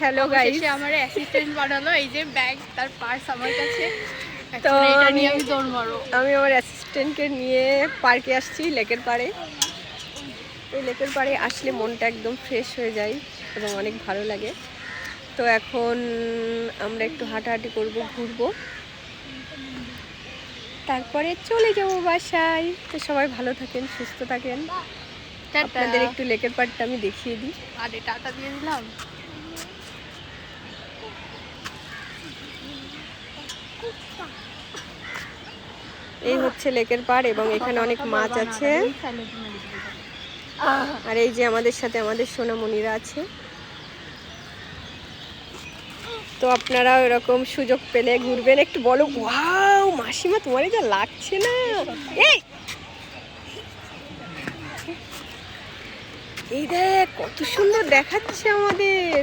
Hello guys, আমার assistant বানালো। এই যে ব্যাগ, তার পার্স আমার কাছে। তো এটা নিয়ে আমি দৌড় মারো। আমি আমার অ্যাসিস্ট্যান্টকে নিয়ে পার্কে আসছি, লেকের পাড়ে। এই লেকের পাড়ে আসলে মনটা একদম ফ্রেশ হয়ে যায় এবং অনেক ভালো লাগে। তো এখন আমরা একটু হাঁটাহাঁটি করব, ঘুরবো, তারপরে চলে যাবো বাসায়। তো সবাই ভালো থাকেন, সুস্থ থাকেন। আপনাদের একটু লেকের পাড়টা আমি দেখিয়ে দিই। আরে টাটা দিয়ে দিলাম। এই হচ্ছে লেকের পাড় এবং এখানে অনেক মাছ আছে। আর এই যে আমাদের সাথে আমাদের সোনামণিরা আছে। তো আপনারা এরকম সুযোগ পেলে ঘুরবেন। একটু বলো, ওয়াও মাসিমা তোমার যা লাগছে না। এই দেখ কত সুন্দর দেখাচ্ছে আমাদের।